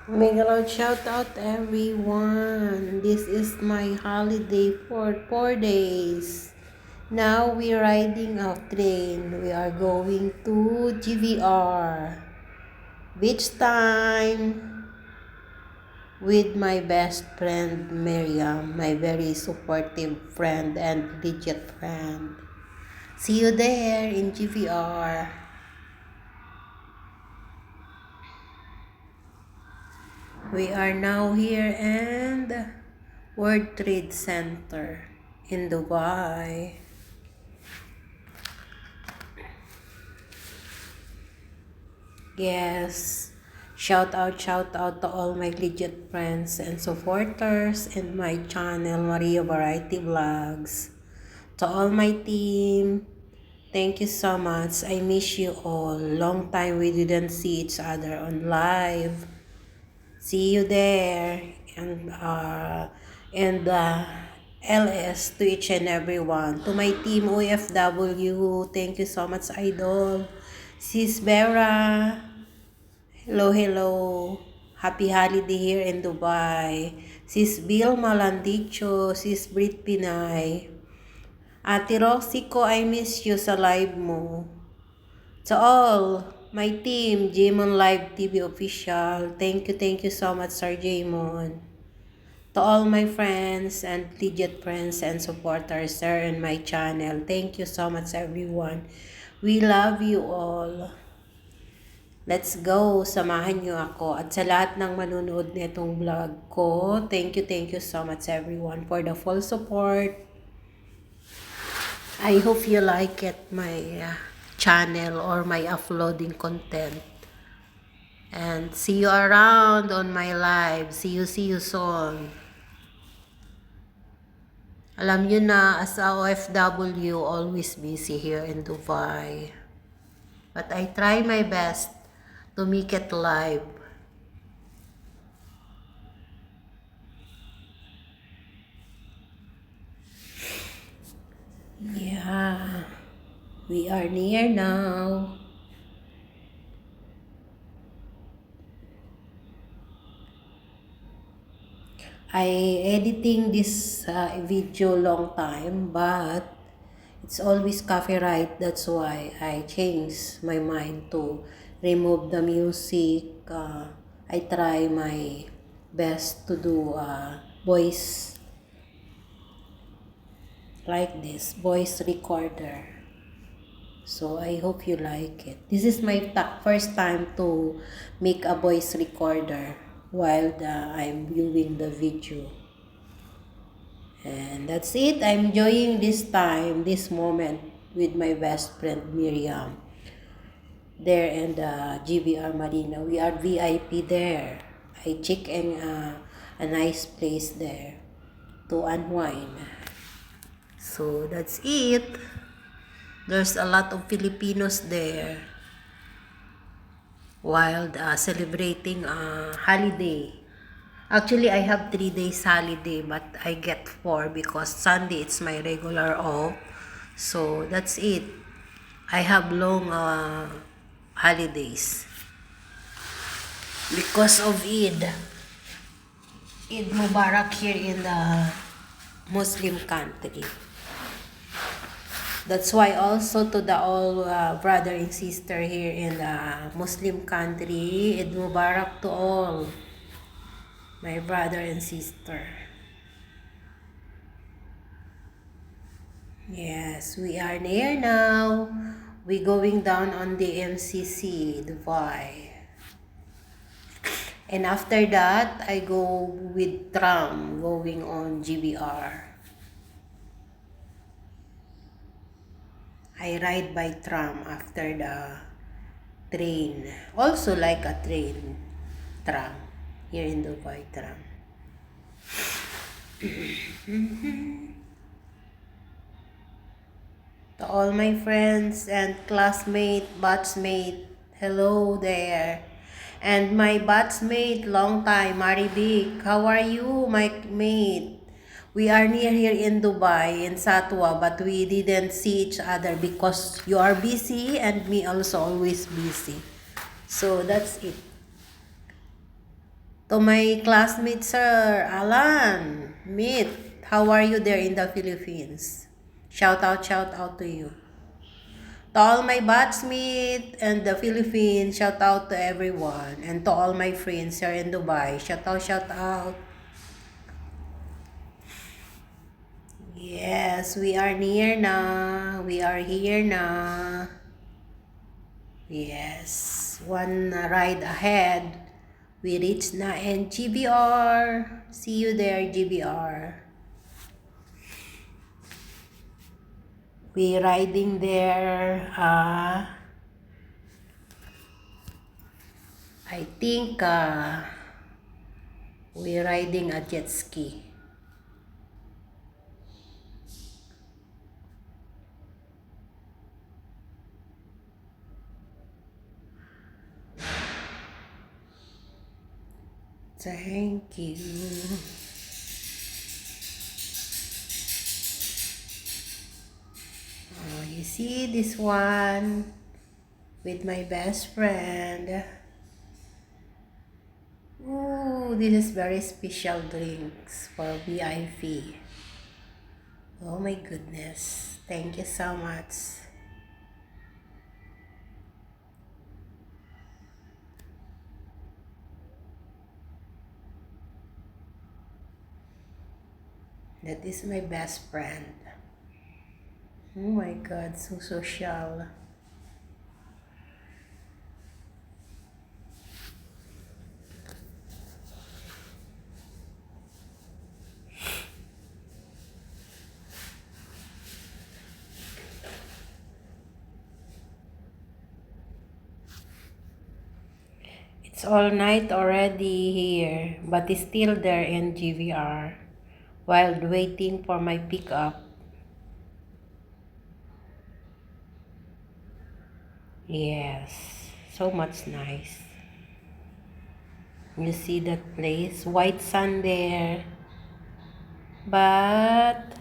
Mega shout out everyone. This is my holiday for 4 days. Now we're riding a train. We are going to GVR. Beach time with my best friend Miriam, my very supportive friend and legit friend. See you there in GVR. We are now here and World Trade Center in Dubai. Yes, shout out to all my legit friends and supporters and my channel Maria Variety Vlogs. To all my team, thank you so much. I miss you all. Long time we didn't see each other on live. See you there and LS to each and everyone. To my team OFW, thank you so much, Idol. Sis Vera, hello. Happy holiday here in Dubai. Sis Bill Malandicho, Sis Brit Pinay. Ate Roxy ko, I miss you sa live mo. To all, my team, Jamon Live TV Official, thank you so much, Sir Jamon. To all my friends and legit friends and supporters there in my channel, thank you so much, everyone. We love you all. Let's go, samahan nyo ako. At sa lahat ng manunood nitong vlog ko, thank you so much, everyone, for the full support. I hope you like it, my channel or my uploading content. And see you around on my live. See you soon. Alam nyo na, as a OFW, always busy here in Dubai. But I try my best to make it live. Yeah, we are near now. I editing this video long time, but it's always copyright. That's why I changed my mind to remove the music. I try my best to do voice like this, voice recorder. So I hope you like it. This is my first time to make a voice recorder while I'm viewing the video. And that's it. I'm enjoying this time, this moment with my best friend Miriam. There in the GVR Marina. We are VIP there. I check in a nice place there to unwind. So that's it. There's a lot of Filipinos there while celebrating a holiday. Actually, I have 3 days holiday, but I get 4 because Sunday it's my regular off. So that's it. I have long holidays because of Eid. Eid Mubarak here in the Muslim country. That's why also to the all brother and sister here in the Muslim country, Eid Mubarak to all my brother and sister. Yes, we are near now. We going down on the MCC, Dubai. And after that, I go with tram going on GBR. I ride by tram after the train. Also like a train, tram. Here in Dubai, tram. To all my friends and classmate, batchmate, hello there. And my batchmate, long time, Maribik, how are you, my mate? We are near here in Dubai, in Satwa, but we didn't see each other because you are busy and me also always busy. So that's it. To my classmate, Sir Alan, meet. How are you there in the Philippines? Shout out to you. To all my batchmates in the Philippines, shout out to everyone. And to all my friends here in Dubai, shout out. Yes, we are near na. We are here na. Yes, one ride ahead. We reach na in GBR. See you there, GBR. We riding there. I think we riding a jet ski. Thank you. Oh, you see this one with my best friend. Ooh, this is very special drinks for VIP. Oh my goodness. Thank you so much. That is my best friend. Oh my God, so social. It's all night already here, but it's still there in GVR while waiting for my pickup. Yes, so much nice. You see that place, white sun there, but